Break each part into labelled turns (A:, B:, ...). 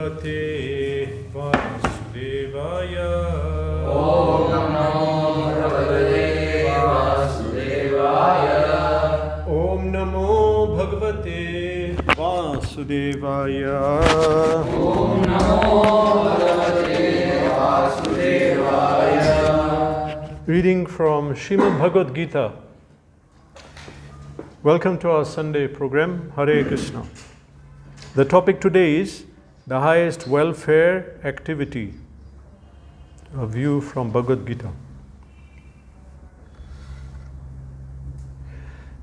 A: Bhagavate Vasudevaya.
B: Om Namo Bhagavate Vasudevaya.
A: Om Namo Bhagavate Vasudevaya.
B: Om Namo Bhagavate Vasudevaya.
A: Reading from Srimad Bhagavad Gita. Welcome to our Sunday program, Hare Krishna. The topic today is the highest welfare activity. A view from Bhagavad Gita.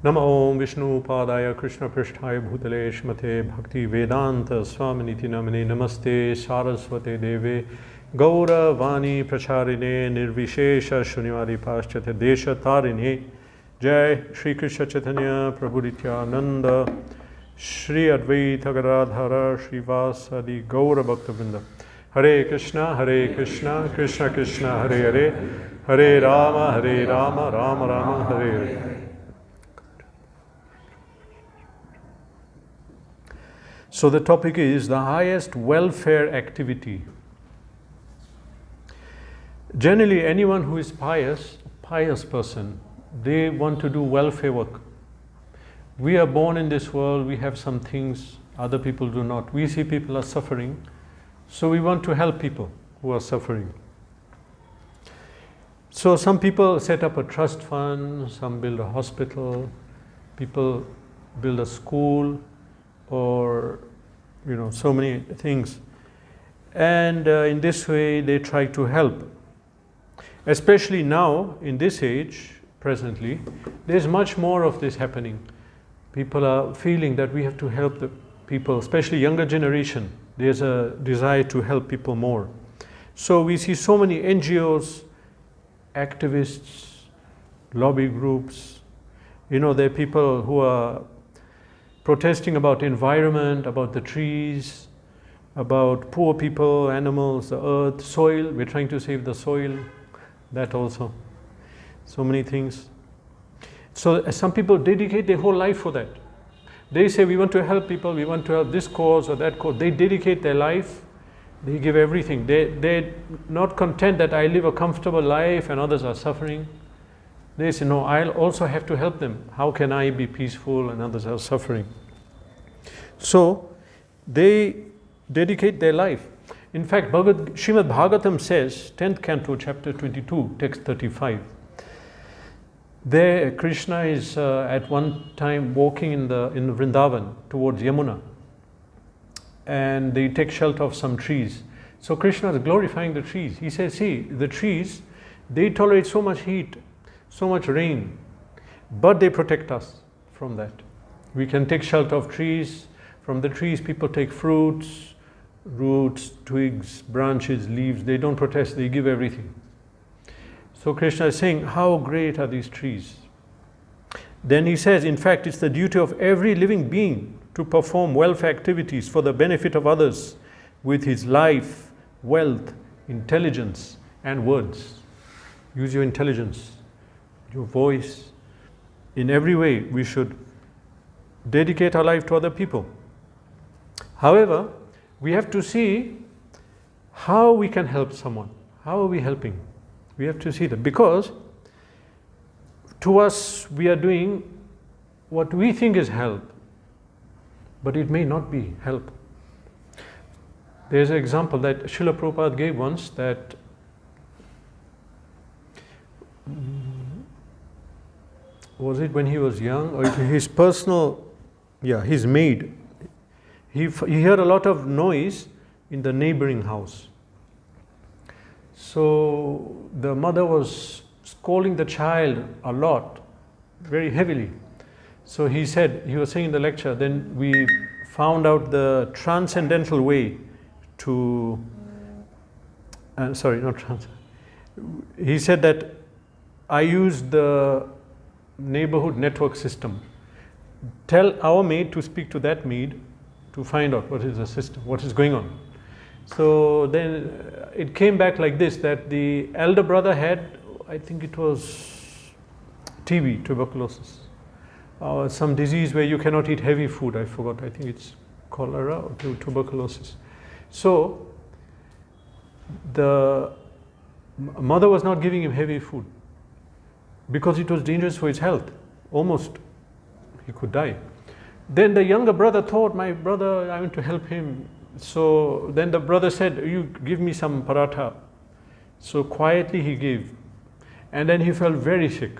A: Nama Om Vishnu Padaya Krishna Prishtaya Bhutale Shmate Bhakti Vedanta Swaminiti Namane Namaste Saraswate Deve Gaura Vani Pracharine Nirvishesha Shunyavadi Paschate Desha Tarine Jai Shri Krishna Chaitanya Prabhu Nityananda Shri Advaita Gadadhara Srivasadi Gaura Bhaktavinda. Hare Krishna, Krishna Krishna, Hare Hare, Hare Rama, Rama Rama, Hare Hare. So the topic is the highest welfare activity. Generally, anyone who is pious person, they want to do welfare work. We are born in this world, we have some things other people do not. We see people are suffering, so we want to help people who are suffering. So some people set up a trust fund, some build a hospital, people build a school, or so many things. And in this way they try to help. Especially now, in this age, presently, there's much more of this happening. People are feeling that we have to help the people, especially younger generation. There's a desire to help people more. So we see so many NGOs, activists, lobby groups. There are people who are protesting about environment, about the trees, about poor people, animals, the earth, soil. We're trying to save the soil, that also. So many things. So some people dedicate their whole life for that. They say, we want to help people, we want to help this cause or that cause. They dedicate their life, they give everything. They're not content that I live a comfortable life and others are suffering. They say, no, I'll also have to help them. How can I be peaceful and others are suffering? So they dedicate their life. In fact, Srimad Bhagavatam says, 10th canto, chapter 22, text 35. There, Krishna is at one time walking in Vrindavan towards Yamuna, and they take shelter of some trees. So Krishna is glorifying the trees. He says, see, the trees, they tolerate so much heat, so much rain, but they protect us from that. We can take shelter of trees. From the trees, people take fruits, roots, twigs, branches, leaves. They don't protest, they give everything. So Krishna is saying, how great are these trees? Then he says, in fact, it's the duty of every living being to perform welfare activities for the benefit of others with his life, wealth, intelligence, and words. Use your intelligence, your voice. In every way, we should dedicate our life to other people. However, we have to see how we can help someone. How are we helping? We have to see that, because to us we are doing what we think is help, but it may not be help. There's an example that Srila Prabhupada gave once, that was it when he was young, or his his maid, he heard a lot of noise in the neighboring house. So the mother was scolding the child a lot, very heavily. So he was saying in the lecture, then we found out the transcendental way to, he said that I used the neighborhood network system. Tell our maid to speak to that maid to find out what is the system, what is going on. So then it came back like this, that the elder brother had, I think it was TB, tuberculosis, or some disease where you cannot eat heavy food, I forgot, I think it's cholera or tuberculosis. So the mother was not giving him heavy food because it was dangerous for his health. Almost he could die. Then the younger brother thought, my brother, I want to help him. So then the brother said, you give me some paratha. So quietly he gave. And then he felt very sick.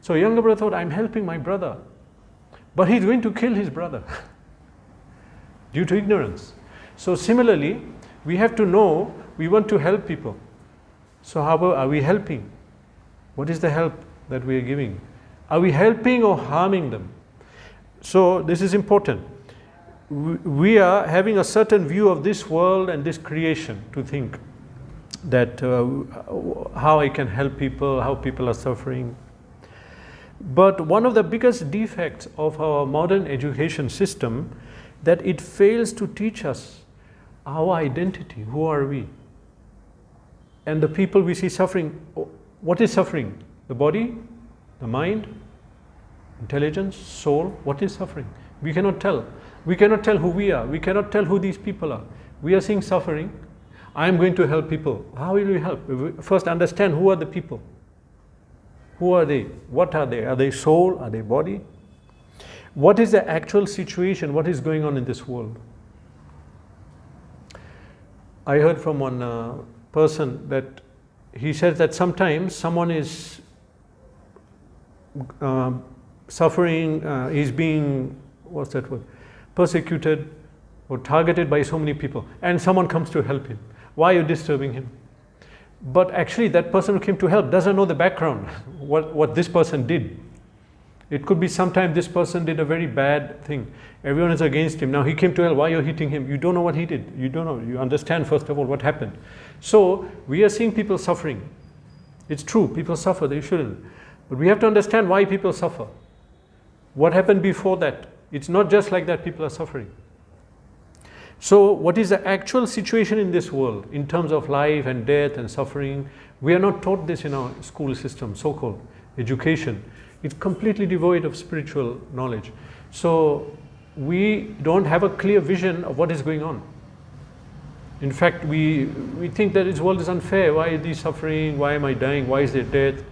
A: So younger brother thought, I'm helping my brother. But he's going to kill his brother due to ignorance. So similarly, we have to know we want to help people. So how are we helping? What is the help that we are giving? Are we helping or harming them? So this is important. We are having a certain view of this world and this creation to think that how I can help people, how people are suffering. But one of the biggest defects of our modern education system, that it fails to teach us our identity. Who are we? And the people we see suffering, what is suffering? The body, the mind, intelligence, soul. What is suffering? We cannot tell. We cannot tell who we are. We cannot tell who these people are. We are seeing suffering. I am going to help people. How will we help? We first understand who are the people. Who are they? What are they? Are they soul? Are they body? What is the actual situation? What is going on in this world? I heard from one person that he says that sometimes someone is suffering, is being, what's that word, persecuted or targeted by so many people, and someone comes to help him. Why are you disturbing him? But actually that person who came to help doesn't know the background, what this person did. It could be sometimes this person did a very bad thing. Everyone is against him. Now he came to help. Why are you hitting him? You don't know what he did. You don't know. You understand first of all what happened. So we are seeing people suffering. It's true, people suffer, they shouldn't. But we have to understand why people suffer. What happened before that? It's not just like that people are suffering. So what is the actual situation in this world in terms of life and death and suffering? We are not taught this in our school system, so-called education. It's completely devoid of spiritual knowledge. So we don't have a clear vision of what is going on. In fact, we think that this world is unfair. Why is this suffering? Why am I dying? Why is there death?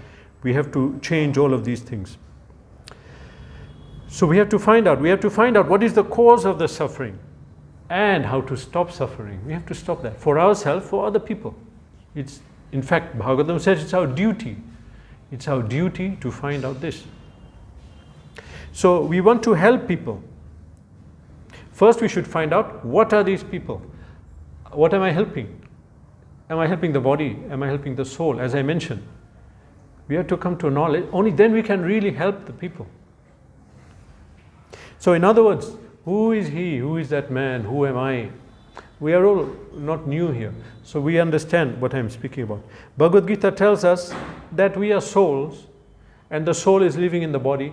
A: We have to change all of these things. So we have to find out. We have to find out what is the cause of the suffering and how to stop suffering. We have to stop that for ourselves, for other people. It's, in fact, Bhagavatam says it's our duty. It's our duty to find out this. So we want to help people. First we should find out what are these people. What am I helping? Am I helping the body? Am I helping the soul? As I mentioned, we have to come to knowledge. Only then we can really help the people. So in other words, who is he? Who is that man? Who am I? We are all not new here. So we understand what I am speaking about. Bhagavad Gita tells us that we are souls and the soul is living in the body.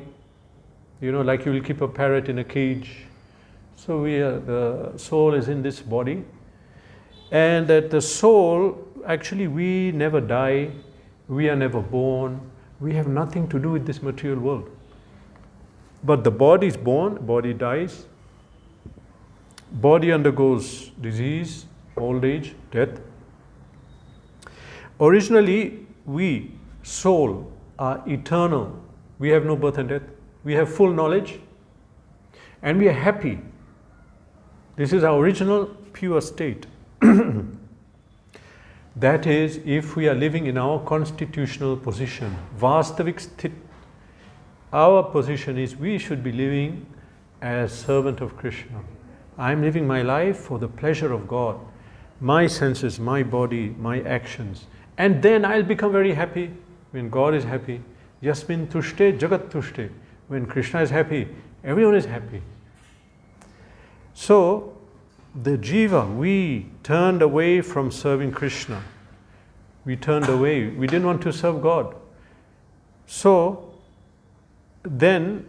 A: You know, like you will keep a parrot in a cage. So the soul is in this body. And that the soul, actually we never die. We are never born. We have nothing to do with this material world. But the body is born, body dies. Body undergoes disease, old age, death. Originally, we, soul, are eternal. We have no birth and death. We have full knowledge and we are happy. This is our original pure state. That is, if we are living in our constitutional position, Vastavik Sthit. Our position is we should be living as servant of Krishna. I am living my life for the pleasure of God. My senses, my body, my actions. And then I'll become very happy when God is happy. Yasmin tushte jagat tushte. When Krishna is happy, everyone is happy. So, the jiva, we turned away from serving Krishna. We turned away. We didn't want to serve God. So, then,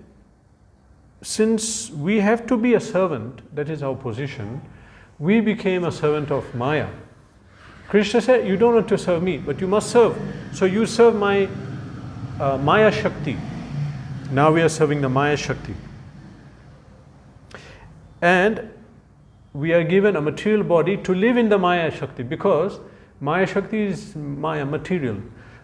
A: since we have to be a servant, that is our position, we became a servant of Maya. Krishna said, you don't want to serve me, but you must serve. So you serve my Maya Shakti. Now we are serving the Maya Shakti. And we are given a material body to live in the Maya Shakti, because Maya Shakti is Maya, material.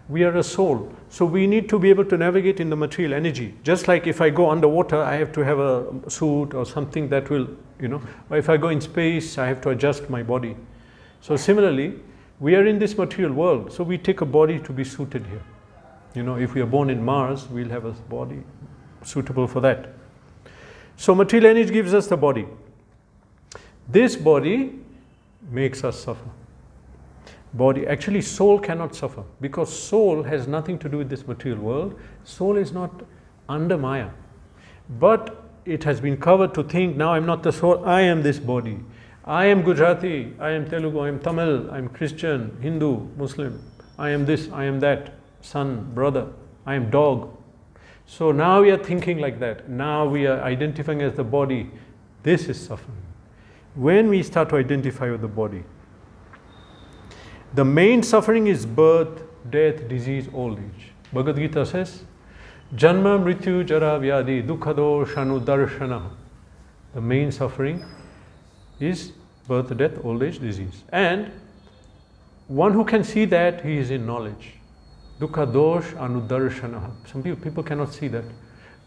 A: We are a soul. So we need to be able to navigate in the material energy. Just like if I go underwater, I have to have a suit or something that will, or if I go in space, I have to adjust my body. So similarly, we are in this material world, so we take a body to be suited here. If we are born in Mars, we'll have a body suitable for that. So material energy gives us the body. This body makes us suffer. Actually soul cannot suffer, because soul has nothing to do with this material world. Soul is not under Maya. But it has been covered to think, now I'm not the soul, I am this body. I am Gujarati, I am Telugu, I am Tamil, I am Christian, Hindu, Muslim. I am this, I am that, son, brother, I am dog. So now we are thinking like that. Now we are identifying as the body. This is suffering. When we start to identify with the body, the main suffering is birth, death, disease, old age. Bhagavad Gita says, Janma, Mrityu, Jara, Vyadi, Dukkado, Shanu, Darshana. The main suffering is birth, death, old age, disease. And one who can see that, he is in knowledge. Dukkha dosh anudarshana. Some people cannot see that.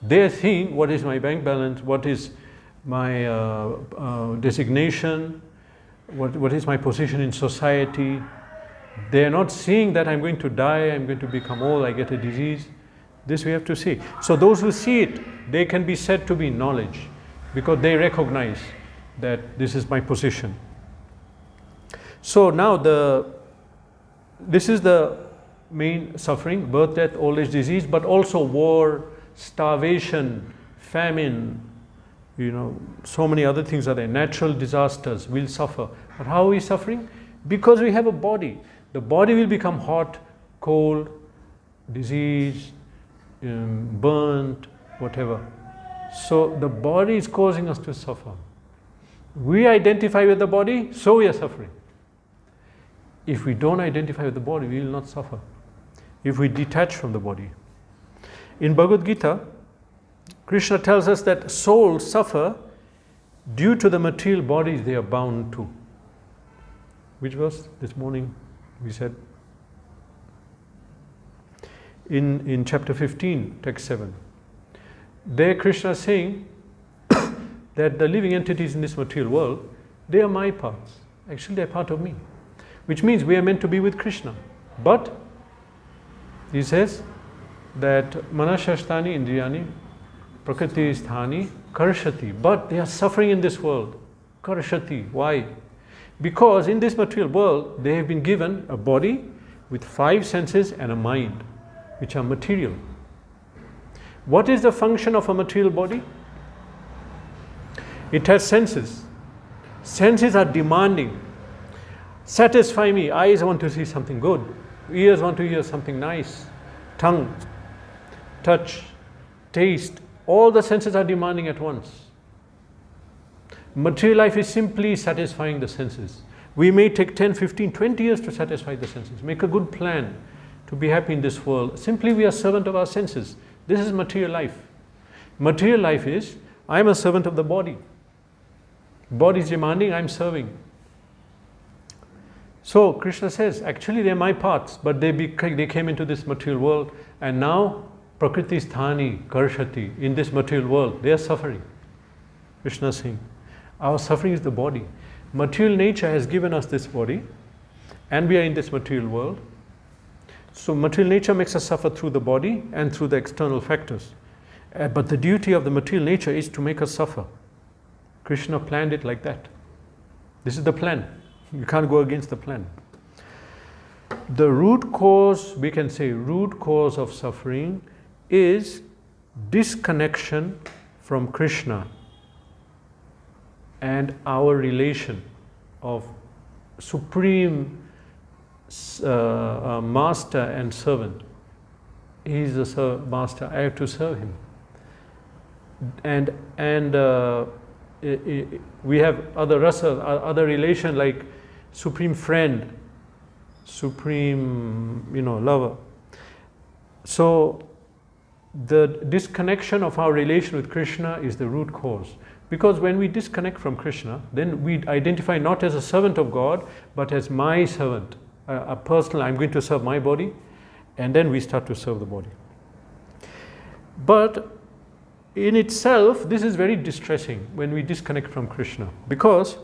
A: They are seeing what is my bank balance, what is my designation, what is my position in society. They are not seeing that I'm going to die, I'm going to become old, I get a disease. This we have to see. So those who see it, they can be said to be in knowledge, because they recognize that this is my position. So now this is the main suffering, birth, death, old age, disease, but also war, starvation, famine, so many other things are there. Natural disasters will suffer. But how are we suffering? Because we have a body. The body will become hot, cold, disease, burnt, whatever. So the body is causing us to suffer. We identify with the body, so we are suffering. If we don't identify with the body, we will not suffer. If we detach from the body. In Bhagavad Gita, Krishna tells us that souls suffer due to the material bodies they are bound to. Which verse this morning we said? In chapter 15, text 7. There Krishna is saying that the living entities in this material world, they are my parts. Actually, they are part of me. Which means we are meant to be with Krishna. But he says that manashasthani indriyani prakriti sthani karshati. But they are suffering in this world. Karshati. Why? Because in this material world, they have been given a body with 5 senses and a mind, which are material. What is the function of a material body? It has senses. Senses are demanding. Satisfy me. Eyes want to see something good. Ears want to hear something nice. Tongue, touch, taste. All the senses are demanding at once. Material life is simply satisfying the senses. We may take 10, 15, 20 years to satisfy the senses. Make a good plan to be happy in this world. Simply we are servant of our senses. This is material life. Material life is, I am a servant of the body. Body is demanding, I am serving. So Krishna says, actually they are my parts, but they came into this material world, and now prakriti sthani karshati, in this material world, they are suffering. Krishna is saying, our suffering is the body. Material nature has given us this body, and we are in this material world. So material nature makes us suffer through the body and through the external factors. But the duty of the material nature is to make us suffer. Krishna planned it like that. This is the plan. You can't go against the plan. The root cause, we can say root cause of suffering is disconnection from Krishna and our relation of supreme master and servant. He is the master, I have to serve him. And we have other rasa, other relation like supreme friend, supreme, lover. So the disconnection of our relation with Krishna is the root cause. Because when we disconnect from Krishna, then we identify not as a servant of God, but as my servant, a personal, I'm going to serve my body, and then we start to serve the body. But in itself, this is very distressing when we disconnect from Krishna, because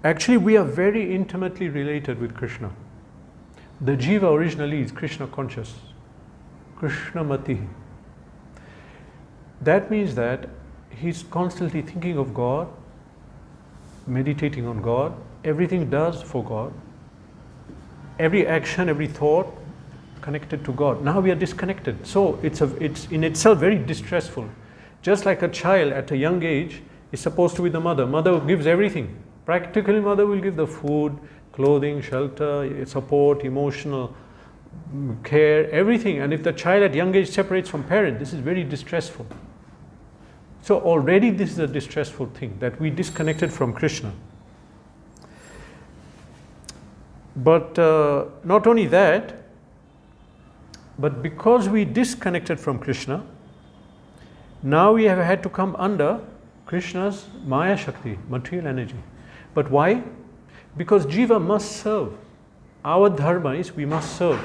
A: actually we are very intimately related with Krishna. The jiva originally is Krishna conscious, Krishna mati. That means that he's constantly thinking of God, meditating on God, everything does for God, every action, every thought connected to God. Now we are disconnected. So it's in itself very distressful. Just like a child at a young age is supposed to be the mother. Mother gives everything. Practically, mother will give the food, clothing, shelter, support, emotional care, everything. And if the child at young age separates from parent, this is very distressful. So already this is a distressful thing, that we disconnected from Krishna. But not only that, but because we disconnected from Krishna, now we have had to come under Krishna's Maya Shakti, material energy. But why? Because jiva must serve. Our dharma is we must serve.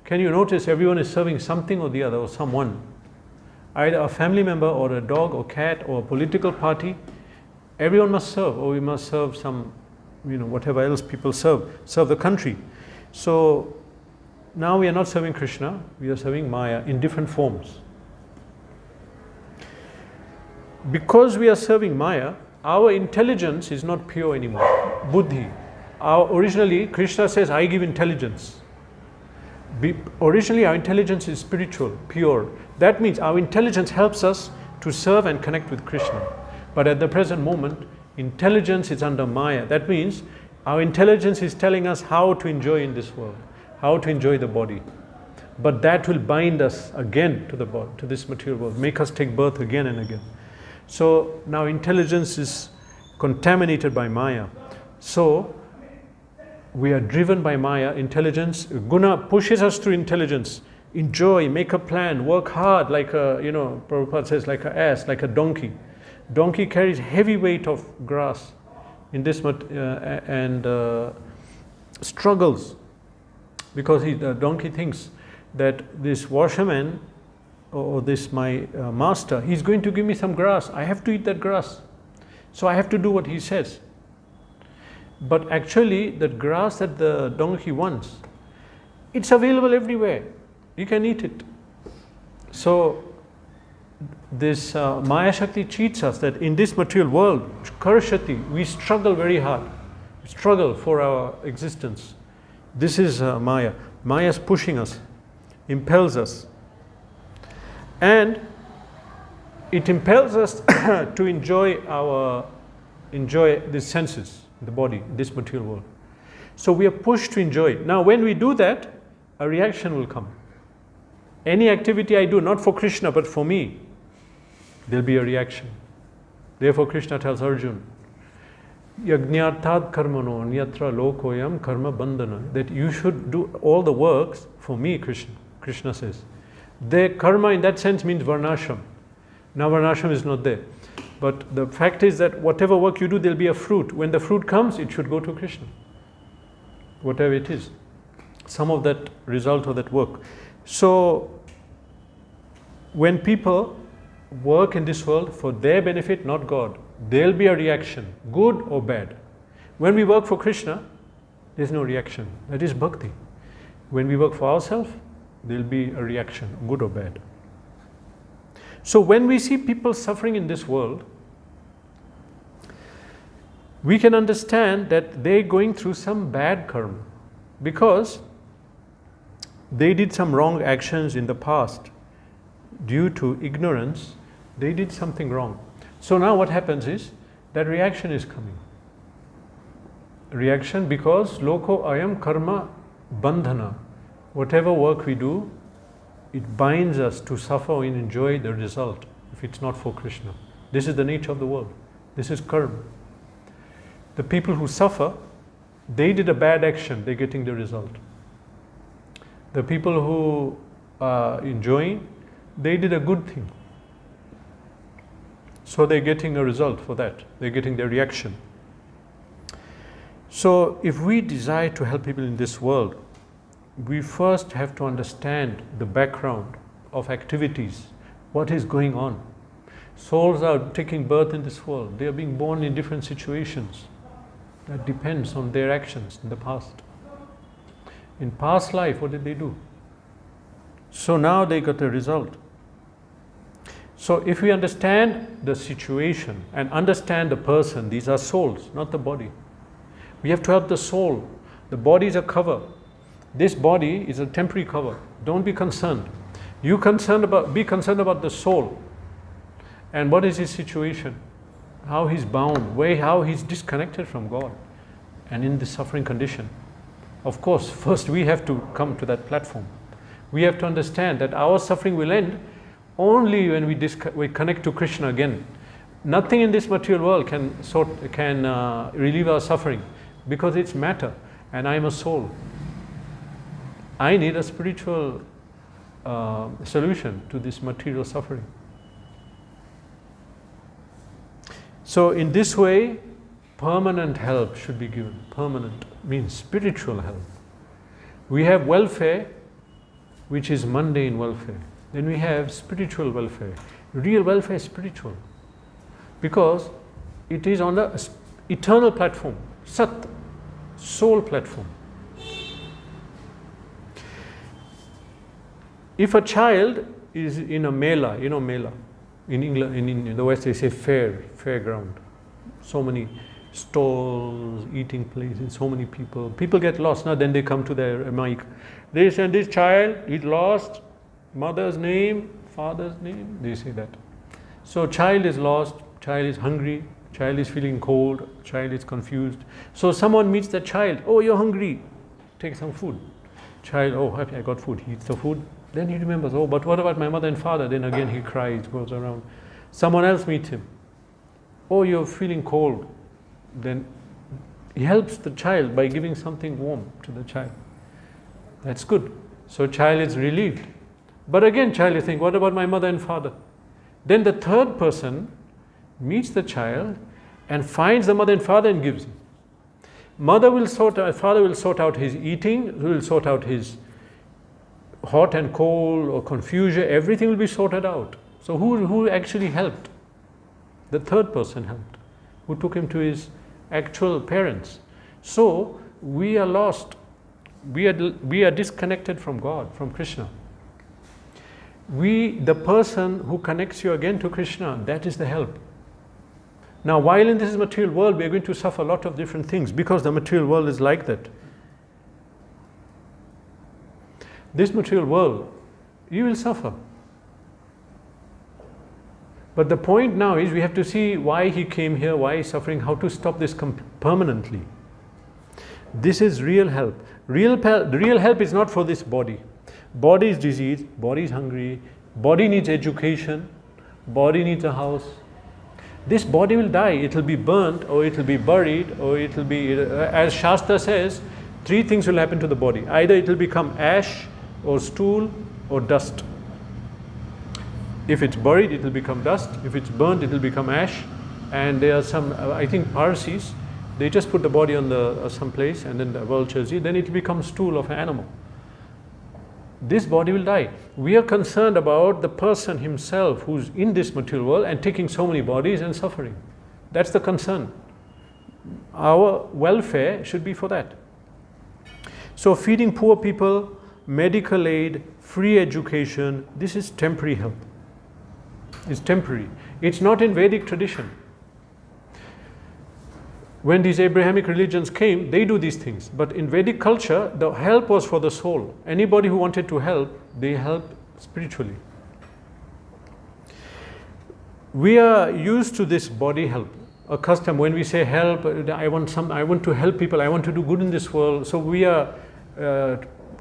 A: Can you notice everyone is serving something or the other, or someone? Either a family member or a dog or cat or a political party, everyone must serve, or we must serve some, whatever else people serve the country. So now we are not serving Krishna, we are serving Maya in different forms. Because we are serving Maya, our intelligence is not pure anymore, buddhi. Originally, Krishna says, I give intelligence. Originally, our intelligence is spiritual, pure. That means our intelligence helps us to serve and connect with Krishna. But at the present moment, intelligence is under Maya. That means our intelligence is telling us how to enjoy in this world, how to enjoy the body. But that will bind us again to the body, to this material world, make us take birth again and again. So now intelligence is contaminated by Maya. So we are driven by Maya, intelligence. Guna pushes us through intelligence. Enjoy, make a plan, work hard, like Prabhupada says, like an ass, like a donkey. Donkey carries heavy weight of grass in this and struggles, because the donkey thinks that this washerman or this my master, he's going to give me some grass. I have to eat that grass. So I have to do what he says. But actually, that grass that the donkey wants, it's available everywhere. You can eat it. So this Maya Shakti cheats us that in this material world, karshati, we struggle very hard. We struggle for our existence. This is Maya. Maya is pushing us, impels us. And it impels us to enjoy the senses, the body, this material world. So we are pushed to enjoy it. Now when we do that, a reaction will come. Any activity I do, not for Krishna but for me, there'll be a reaction. Therefore Krishna tells Arjuna, Yajñartad karmano nyatra lokoyam karma bandhana, that you should do all the works for me, Krishna says. The karma in that sense means varnashram. Now varnashram is not there. But the fact is that whatever work you do, there'll be a fruit. When the fruit comes, it should go to Krishna. Whatever it is. Some of that result of that work. So, when people work in this world for their benefit, not God, there'll be a reaction, good or bad. When we work for Krishna, there's no reaction. That is bhakti. When we work for ourselves, there'll be a reaction, good or bad. So when we see people suffering in this world, we can understand that they're going through some bad karma, because they did some wrong actions in the past. Due to ignorance, they did something wrong. So now what happens is, that reaction is coming. Reaction because loko ayam karma bandhana. Whatever work we do, it binds us to suffer and enjoy the result if it's not for Krishna. This is the nature of the world. This is karma. The people who suffer, they did a bad action, they're getting the result. The people who are enjoying, they did a good thing. So they're getting a result for that. They're getting their reaction. So if we desire to help people in this world, we first have to understand the background of activities, what is going on. Souls are taking birth in this world. They are being born in different situations. That depends on their actions in the past. In past life, what did they do? So now they got a result. So if we understand the situation and understand the person, these are souls, not the body. We have to help the soul. The body is a cover. This body is a temporary cover. Don't be concerned. Be concerned about the soul. And what is his situation? How he's bound, how he's disconnected from God and in this suffering condition. Of course, first we have to come to that platform. We have to understand that our suffering will end only when we connect to Krishna again. Nothing in this material world can relieve our suffering, because it's matter and I am a soul. I need a spiritual solution to this material suffering. So in this way, permanent help should be given. Permanent means spiritual help. We have welfare, which is mundane welfare. Then we have spiritual welfare. Real welfare is spiritual, because it is on the eternal platform, Sat, soul platform. If a child is in a mela, mela, in England, in the West they say fairground. So many stalls, eating places, so many people. People get lost. Now then they come to their mic. They say, this child, he's lost, mother's name, father's name, they say that. So child is lost, child is hungry, child is feeling cold, child is confused. So someone meets the child, oh, you're hungry, take some food. Child, oh, happy, I got food, he eats the food. Then he remembers, oh, but what about my mother and father? Then again he cries, goes around. Someone else meets him. Oh, you're feeling cold. Then he helps the child by giving something warm to the child. That's good. So child is relieved. But again child is thinking, what about my mother and father? Then the third person meets the child and finds the mother and father and gives him. Father will sort out his eating, he will sort out his hot and cold or confusion, everything will be sorted out. So who actually helped? The third person helped, who took him to his actual parents. So we are lost. We are disconnected from God, from Krishna. The person who connects you again to Krishna, that is the help. Now, while in this material world, we are going to suffer a lot of different things, because the material world is like that. This material world, you will suffer. But the point now is we have to see why he came here, why he's suffering, how to stop this permanently. This is real help. The real help is not for this body. Body is diseased, body is hungry, body needs education, body needs a house. This body will die. It will be burnt, or it will be buried, or it will be, as Shastra says, three things will happen to the body. Either it will become ash, or stool, or dust. If it's buried, it will become dust. If it's burnt, it will become ash. And there are some, I think Parsis, they just put the body on some place, and then the vultures eat, then it will become stool of an animal. This body will die. We are concerned about the person himself who's in this material world and taking so many bodies and suffering. That's the concern. Our welfare should be for that. So feeding poor people, medical aid, free education, this is temporary help. It's temporary. It's not in Vedic tradition. When these Abrahamic religions came, they do these things. But in Vedic culture, the help was for the soul. Anybody who wanted to help, they help spiritually. We are used to this body help, a custom. When we say help, I want to help people, I want to do good in this world. So we are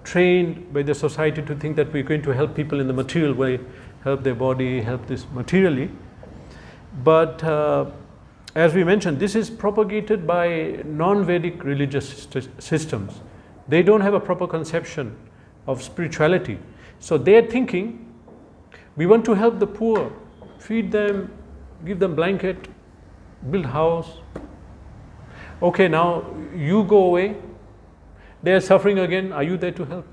A: trained by the society to think that we're going to help people in the material way, help their body, help this materially. But as we mentioned, this is propagated by non-Vedic religious systems. They don't have a proper conception of spirituality. So they're thinking, we want to help the poor, feed them, give them blanket, build house. Okay, now you go away, they are suffering again, are you there to help?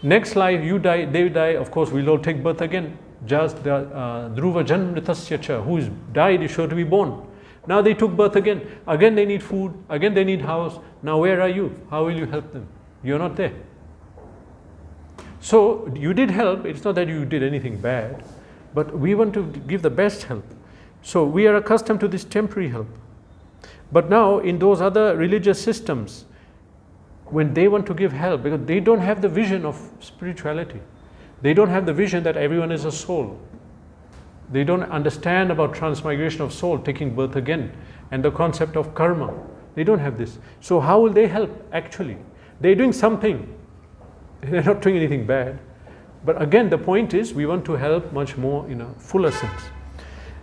A: Next life, you die, they die, of course we'll all take birth again. Just Dhruva Janmritasya cha, who is died is sure to be born. Now they took birth again. Again they need food, again they need house. Now where are you? How will you help them? You're not there. So you did help, it's not that you did anything bad, but we want to give the best help. So we are accustomed to this temporary help. But now in those other religious systems, when they want to give help, because they don't have the vision of spirituality, they don't have the vision that everyone is a soul. They don't understand about transmigration of soul, taking birth again, and the concept of karma. They don't have this. So how will they help actually? They're doing something. They're not doing anything bad. But again, the point is, we want to help much more in a fuller sense.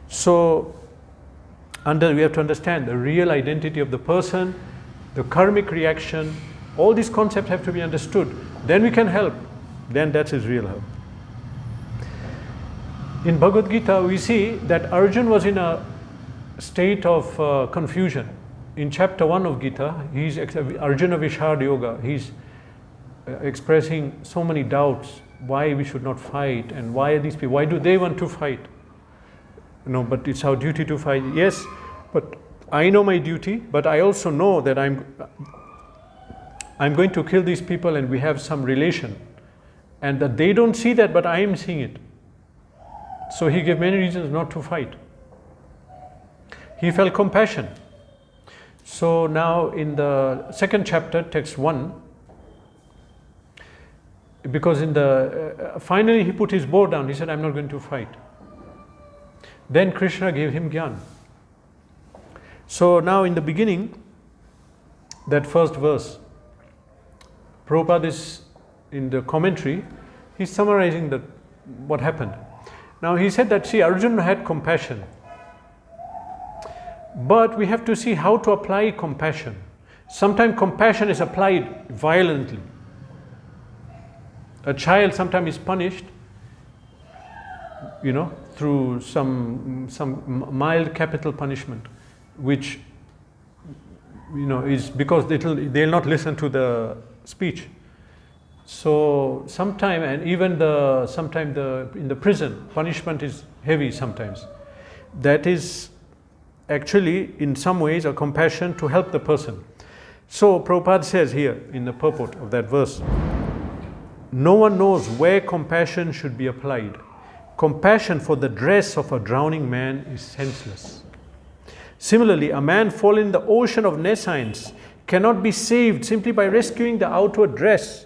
A: So we have to understand the real identity of the person, the karmic reaction, all these concepts have to be understood. Then we can help. Then that is real help. In Bhagavad Gita, we see that Arjuna was in a state of confusion. In chapter 1 of Gita, he's Arjuna Vishad Yoga. He's expressing so many doubts why we should not fight, and why these people, why do they want to fight? No, but it's our duty to fight. Yes, but I know my duty, but I also know that I'm going to kill these people and we have some relation, and that they don't see that, but I am seeing it. So he gave many reasons not to fight. He felt compassion. So now in the second chapter, text 1, because in the finally he put his bow down, he said, I'm not going to fight. Then Krishna gave him Gyan. So now in the beginning, that first verse, Prabhupada is in the commentary, he's summarizing what happened. Now he said that, see, Arjuna had compassion, but we have to see how to apply compassion. Sometimes compassion is applied violently. A child sometimes is punished, through some mild capital punishment, which is because they'll not listen to the speech. So sometime, and even in the prison, punishment is heavy sometimes. That is actually in some ways a compassion to help the person. So Prabhupada says here in the purport of that verse, no one knows where compassion should be applied. Compassion for the dress of a drowning man is senseless. Similarly, a man fallen in the ocean of nescience cannot be saved simply by rescuing the outward dress,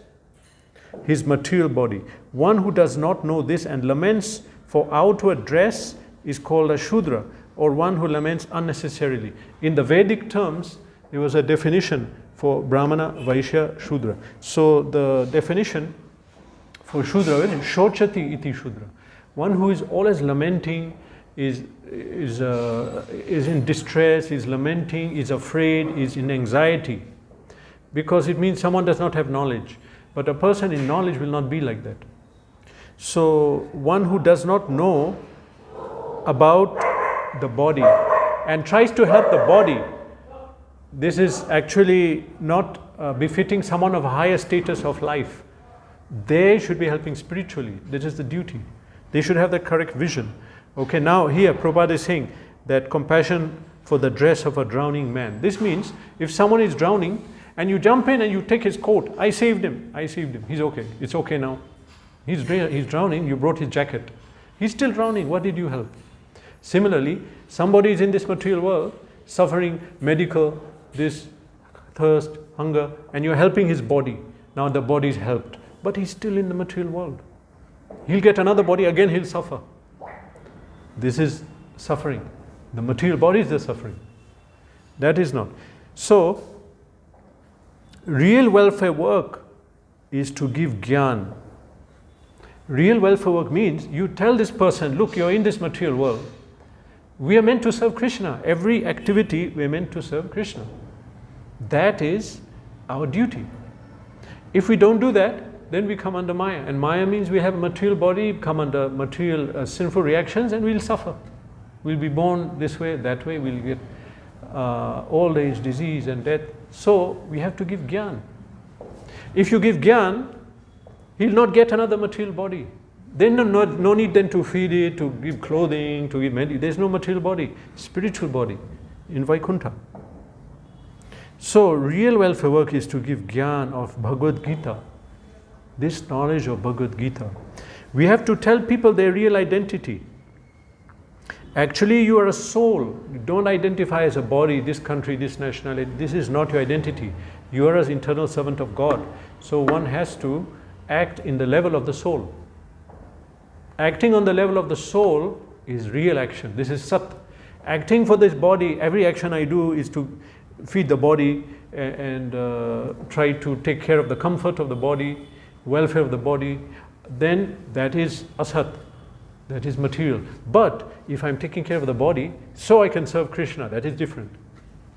A: his material body. One who does not know this and laments for outward dress is called a Shudra, or one who laments unnecessarily. In the Vedic terms, there was a definition for Brahmana, Vaishya, Shudra. So the definition for Shudra is Shochati iti Shudra. One who is always lamenting, is in distress, is lamenting, is afraid, is in anxiety. Because it means someone does not have knowledge. But a person in knowledge will not be like that. So one who does not know about the body and tries to help the body, this is actually not befitting someone of a higher status of life. They should be helping spiritually. This is the duty. They should have the correct vision. Okay, now here Prabhupada is saying that compassion for the dress of a drowning man. This means if someone is drowning and you jump in and you take his coat, I saved him, he's okay, it's okay now. He's drowning, you brought his jacket. He's still drowning, what did you help? Similarly, somebody is in this material world, suffering medical, this, thirst, hunger, and you're helping his body. Now the body is helped, but he's still in the material world. He'll get another body, again he'll suffer. This is suffering. The material body is the suffering. That is not. So, real welfare work is to give Gyan. Real welfare work means you tell this person, look, you're in this material world. We are meant to serve Krishna. Every activity we are meant to serve Krishna. That is our duty. If we don't do that, then we come under Maya. And Maya means we have a material body, come under material sinful reactions, and we'll suffer. We'll be born this way, that way, we'll get old age, disease and death. So we have to give Gyan. If you give Gyan, he'll not get another material body. Then no need then to feed it, to give clothing, to give medicine. There's no material body, spiritual body in Vaikuntha. So real welfare work is to give Gyan of Bhagavad Gita, this knowledge of Bhagavad Gita. We have to tell people their real identity. Actually, you are a soul. You don't identify as a body, this country, this nationality. This is not your identity. You are an internal servant of God. So one has to act in the level of the soul. Acting on the level of the soul is real action. This is Sat. Acting for this body, every action I do is to feed the body and try to take care of the comfort of the body, welfare of the body. Then that is Asat. That is material. But if I'm taking care of the body, so I can serve Krishna, that is different.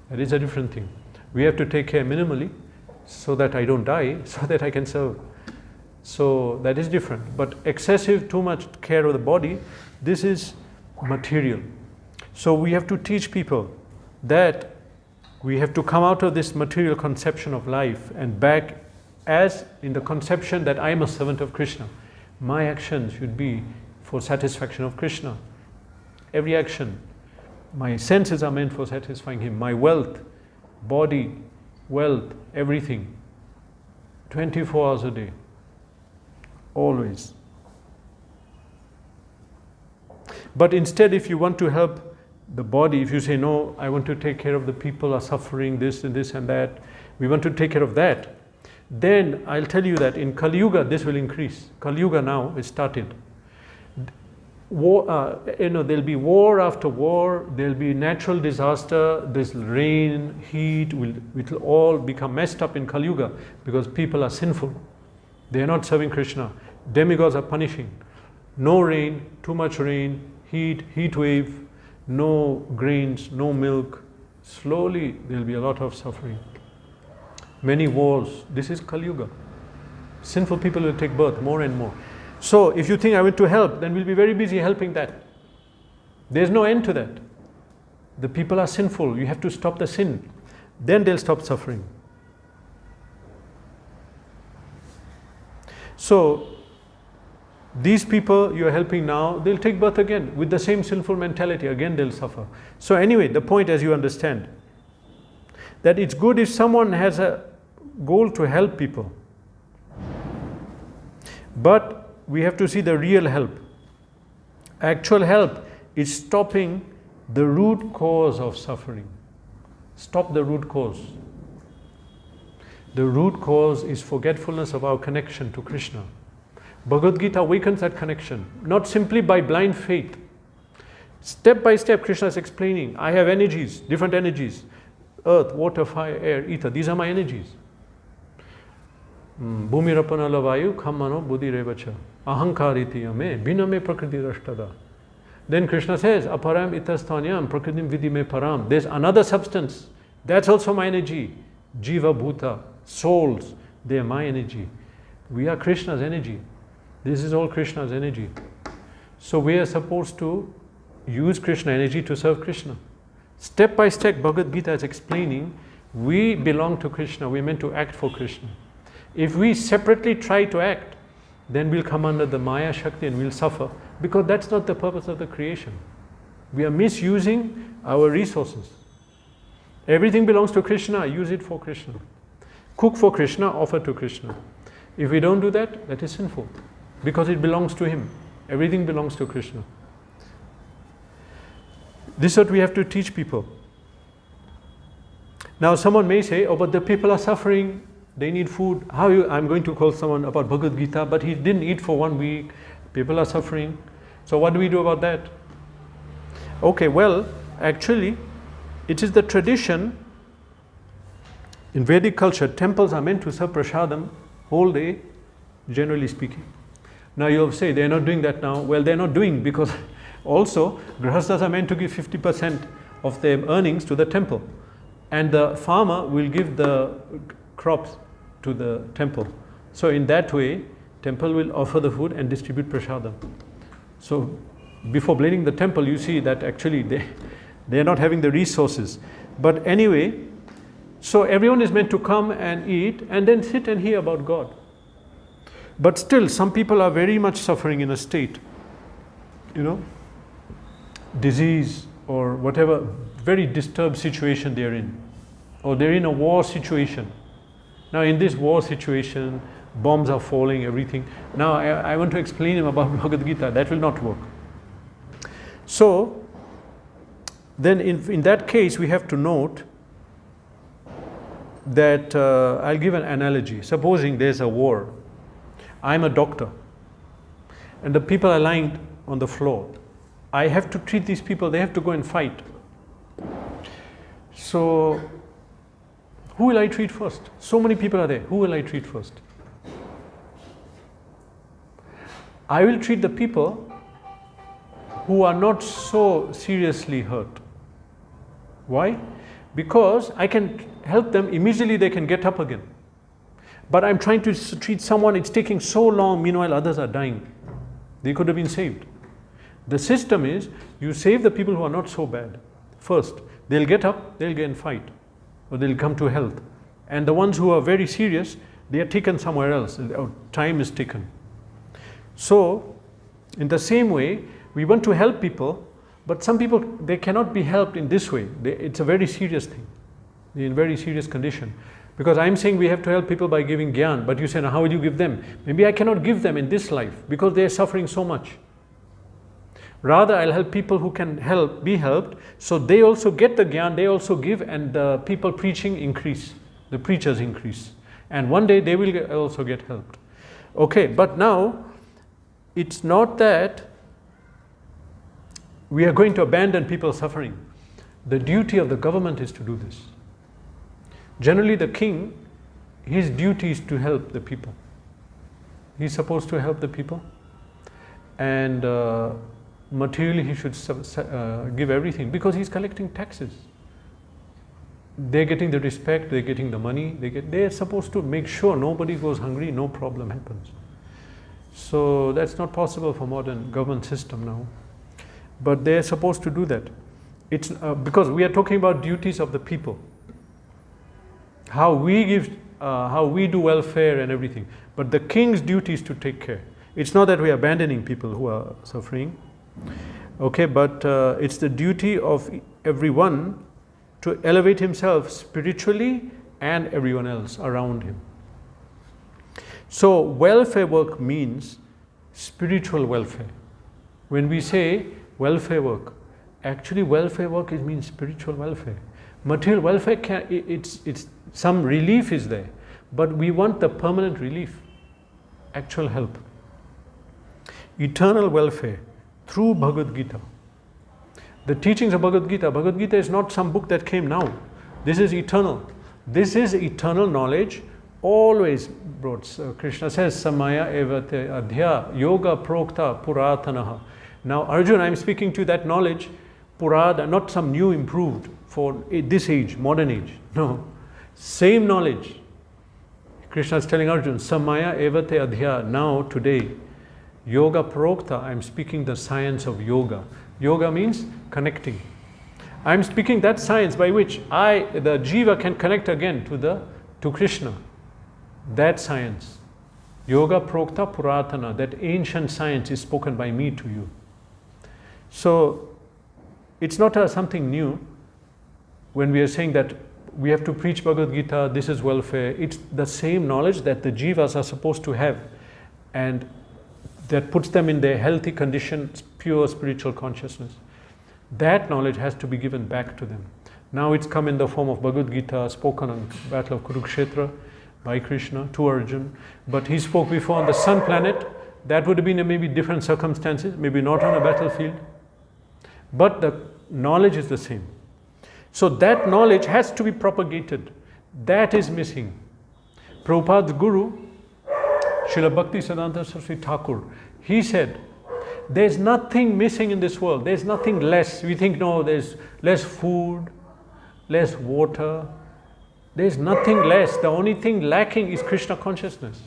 A: That is a different thing. We have to take care minimally so that I don't die, so that I can serve. So that is different. But excessive, too much care of the body, this is material. So we have to teach people that we have to come out of this material conception of life and back as in the conception that I am a servant of Krishna. My actions should be for satisfaction of Krishna. Every action. My senses are meant for satisfying Him. My wealth, body, wealth, everything. 24 hours a day. Always. But instead, if you want to help the body, if you say, no, I want to take care of the people who are suffering, this and this and that, we want to take care of that, then I'll tell you that in Kali Yuga, this will increase. Kali Yuga now is started. War, there'll be war after war, there'll be natural disaster, this rain, heat, it will all become messed up in Kali Yuga because people are sinful. They are not serving Krishna. Demigods are punishing. No rain, too much rain, heat wave, no grains, no milk. Slowly there'll be a lot of suffering. Many wars. This is Kali Yuga. Sinful people will take birth more and more. So if you think I want to help, then we'll be very busy helping that. There's no end to that. The people are sinful. You have to stop the sin. Then they'll stop suffering. So these people you are helping now, they'll take birth again with the same sinful mentality. Again they'll suffer. So anyway, the point, as you understand, that it's good if someone has a goal to help people. But we have to see the real help. Actual help is stopping the root cause of suffering. Stop the root cause. The root cause is forgetfulness of our connection to Krishna. Bhagavad Gita awakens that connection, not simply by blind faith. Step by step, Krishna is explaining, I have energies, different energies. Earth, water, fire, air, ether, these are my energies. Bhumirapana lavayu khammano buddhi revacha ahankariti ame biname prakriti rashtada. Then Krishna says, aparam itastanyam prakritim vidime param. There's another substance. That's also my energy. Jiva bhuta, souls, they are my energy. We are Krishna's energy. This is all Krishna's energy. So we are supposed to use Krishna energy to serve Krishna. Step by step, Bhagavad Gita is explaining, we belong to Krishna. We're meant to act for Krishna. If we separately try to act, then we'll come under the Maya Shakti and we'll suffer, because that's not the purpose of the creation. We are misusing our resources. Everything belongs to Krishna, use it for Krishna. Cook for Krishna, offer to Krishna. If we don't do that, that is sinful, because it belongs to Him. Everything belongs to Krishna. This is what we have to teach people. Now someone may say, oh, but the people are suffering, they need food. I'm going to call someone about Bhagavad Gita, but he didn't eat for 1 week, people are suffering. So what do we do about that? Okay, well, actually, it is the tradition. In Vedic culture, temples are meant to serve prasadam whole day, generally speaking. Now you'll say, they're not doing that now. Well, they're not doing, because also, grihasthas are meant to give 50% of their earnings to the temple. And the farmer will give the crops to the temple. So in that way, temple will offer the food and distribute prasadam. So before building the temple, you see that actually they are not having the resources. But anyway, so everyone is meant to come and eat and then sit and hear about God. But still, some people are very much suffering in a state, disease or whatever, very disturbed situation they're in. Or they're in a war situation. Now in this war situation, bombs are falling, everything. Now I want to explain him about Bhagavad Gita. That will not work. So, then in that case, we have to note that, I'll give an analogy. Supposing there's a war. I'm a doctor. And the people are lying on the floor. I have to treat these people. They have to go and fight. So, who will I treat first? So many people are there. Who will I treat first? I will treat the people who are not so seriously hurt. Why? Because I can help them, immediately they can get up again. But I'm trying to treat someone, it's taking so long, meanwhile others are dying. They could have been saved. The system is, you save the people who are not so bad first. They'll get up, they'll go and fight. Or they'll come to health. And the ones who are very serious, they are taken somewhere else. Time is taken. So, in the same way, we want to help people, but some people, they cannot be helped in this way. It's a very serious thing. They're in very serious condition. Because I'm saying we have to help people by giving gyan, but you say, now how will you give them? Maybe I cannot give them in this life because they are suffering so much. Rather, I'll help people who can be helped, so they also get the gyan, they also give, and the people preaching increase, the preachers increase. And one day they will also get helped. Okay, but now, it's not that we are going to abandon people suffering. The duty of the government is to do this. Generally, the king, his duty is to help the people. He's supposed to help the people. And materially, he should give everything because he's collecting taxes. They're getting the respect, they're getting the money, they're supposed to make sure nobody goes hungry, no problem happens. So that's not possible for modern government system now. But they're supposed to do that. It's because we are talking about duties of the people. How we do welfare and everything. But the king's duty is to take care. It's not that we are abandoning people who are suffering. Okay, but it's the duty of everyone to elevate himself spiritually and everyone else around him. So welfare work means spiritual welfare. When we say welfare work, actually welfare work means spiritual welfare. Material welfare, it's some relief is there, but we want the permanent relief, actual help. Eternal welfare through Bhagavad Gita. The teachings of Bhagavad Gita is not some book that came now. This is eternal. This is eternal knowledge, always brought. Krishna says, Samaya evate adhya yoga prokta puratanaha. Now Arjuna, I'm speaking to that knowledge, purada, not some new improved for this age, modern age. No, same knowledge. Krishna is telling Arjuna, Samaya evate adhya, now, today, yoga prokta, I'm speaking the science of yoga. Yoga means connecting. I'm speaking that science by which the jiva can connect again to Krishna. That science. Yoga prokta puratana, that ancient science is spoken by me to you. So, it's not something new when we are saying that we have to preach Bhagavad Gita, this is welfare. It's the same knowledge that the jivas are supposed to have, and that puts them in their healthy condition, pure spiritual consciousness. That knowledge has to be given back to them. Now it's come in the form of Bhagavad Gita, spoken on the battle of Kurukshetra by Krishna to Arjuna. But he spoke before on the sun planet. That would have been maybe different circumstances, maybe not on a battlefield. But the knowledge is the same. So that knowledge has to be propagated. That is missing. Prabhupada's guru, Srila Bhakti Siddhanta Saraswati Thakur, he said, there's nothing missing in this world. There's nothing less. We think, no, there's less food, less water. There's nothing less. The only thing lacking is Krishna consciousness.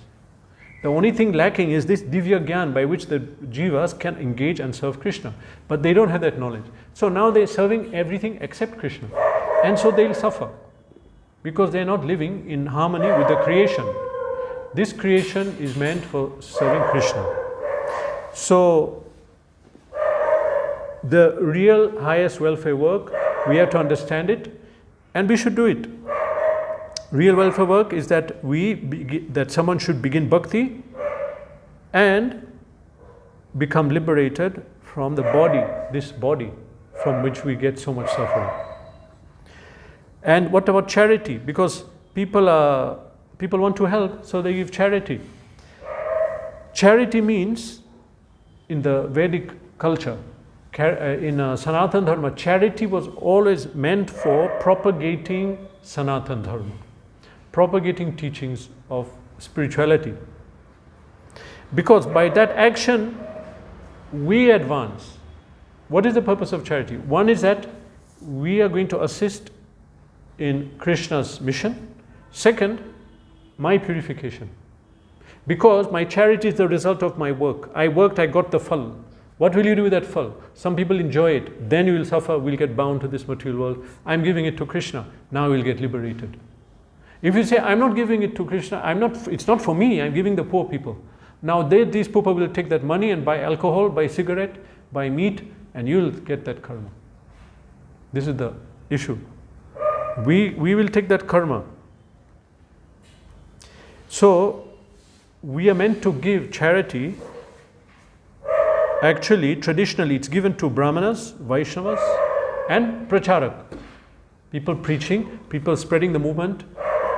A: The only thing lacking is this Divya Gyan by which the Jivas can engage and serve Krishna. But they don't have that knowledge. So now they're serving everything except Krishna. And so they'll suffer. Because they're not living in harmony with the creation. This creation is meant for serving Krishna. So, the real highest welfare work, we have to understand it and we should do it. Real welfare work is that that someone should begin bhakti and become liberated from the body, this body from which we get so much suffering. And what about charity? Because people want to help, so they give charity. Charity means, in the Vedic culture, in Sanatana Dharma, charity was always meant for propagating Sanatana Dharma, propagating teachings of spirituality. Because by that action, we advance. What is the purpose of charity? One is that we are going to assist in Krishna's mission. Second, my purification. Because my charity is the result of my work. I worked, I got the phal. What will you do with that phal? Some people enjoy it, then you will suffer, will get bound to this material world. I'm giving it to Krishna, now you will get liberated. If you say, I'm not giving it to Krishna, it's not for me, I'm giving the poor people. Now these people will take that money and buy alcohol, buy cigarette, buy meat, and you'll get that karma. This is the issue. We will take that karma. So, we are meant to give charity. Actually, traditionally, it's given to Brahmanas, Vaishnavas, and Pracharak. People preaching, people spreading the movement,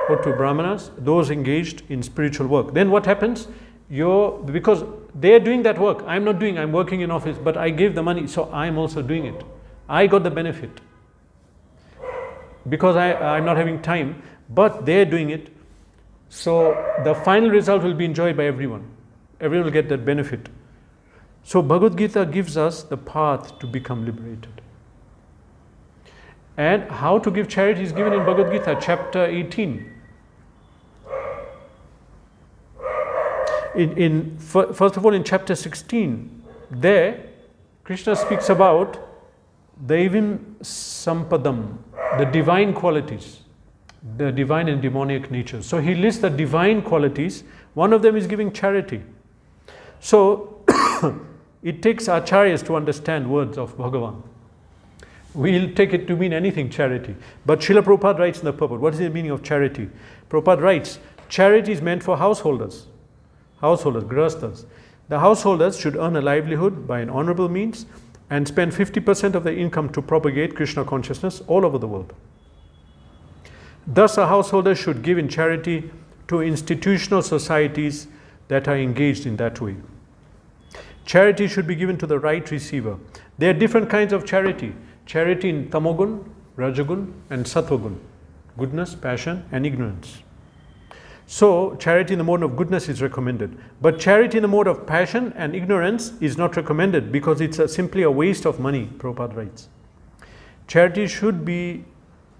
A: or to Brahmanas, those engaged in spiritual work. Then what happens? Because they are doing that work, I'm not doing, I'm working in office, but I gave the money, so I'm also doing it. I got the benefit. Because I'm not having time, but they're doing it. So the final result will be enjoyed by everyone. Everyone will get that benefit. So Bhagavad Gita gives us the path to become liberated. And how to give charity is given in Bhagavad Gita, chapter 18. First of all, in chapter 16, there Krishna speaks about Daivim Sampadam, the divine qualities, the divine and demoniac nature. So he lists the divine qualities. One of them is giving charity. So it takes acharyas to understand words of Bhagavan. We'll take it to mean anything, charity. But Srila Prabhupada writes in the purport, what is the meaning of charity? Prabhupada writes, charity is meant for householders, grihasthas. The householders should earn a livelihood by an honorable means and spend 50% of their income to propagate Krishna consciousness all over the world. Thus, a householder should give in charity to institutional societies that are engaged in that way. Charity should be given to the right receiver. There are different kinds of charity. Charity in Tamogun, Rajagun, and Sattvagun. Goodness, passion, and ignorance. So, charity in the mode of goodness is recommended. But charity in the mode of passion and ignorance is not recommended because it's simply a waste of money, Prabhupada writes. Charity should be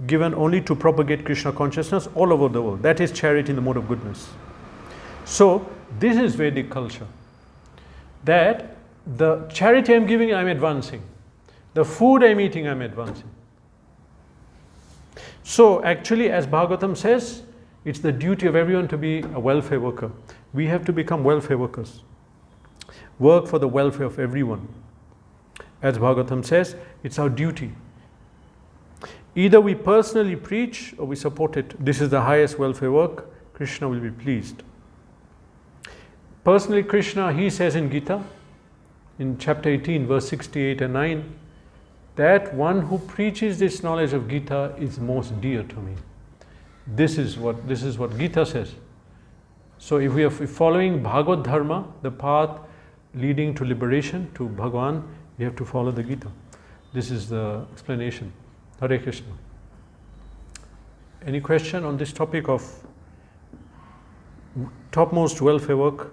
A: given only to propagate Krishna consciousness all over the world. That is charity in the mode of goodness. So, this is Vedic culture. That the charity I'm giving, I'm advancing. The food I'm eating, I'm advancing. So, actually, as Bhagavatam says, it's the duty of everyone to be a welfare worker. We have to become welfare workers. Work for the welfare of everyone. As Bhagavatam says, it's our duty. Either we personally preach or we support it. This is the highest welfare work. Krishna will be pleased. Personally, Krishna, he says in Gita, in chapter 18, verse 68 and 9, that one who preaches this knowledge of Gita is most dear to me. This is what Gita says. So if we are following Bhagavad Dharma, the path leading to liberation, to Bhagavan, we have to follow the Gita. This is the explanation. Hare Krishna. Any question on this topic of topmost welfare work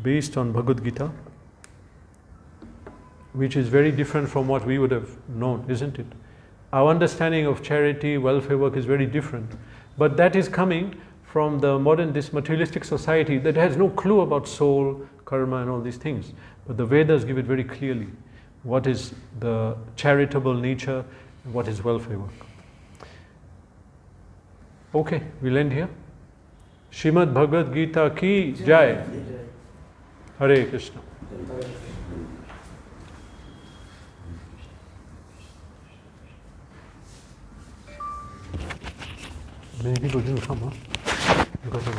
A: based on Bhagavad Gita, which is very different from what we would have known, isn't it? Our understanding of charity, welfare work is very different. But that is coming from the modern, this materialistic society that has no clue about soul, karma and all these things. But the Vedas give it very clearly. What is the charitable nature and what is welfare work. Okay, we'll end here. Srimad Bhagavad Gita ki Jai. Hare Krishna. Many people didn't come, huh? Because of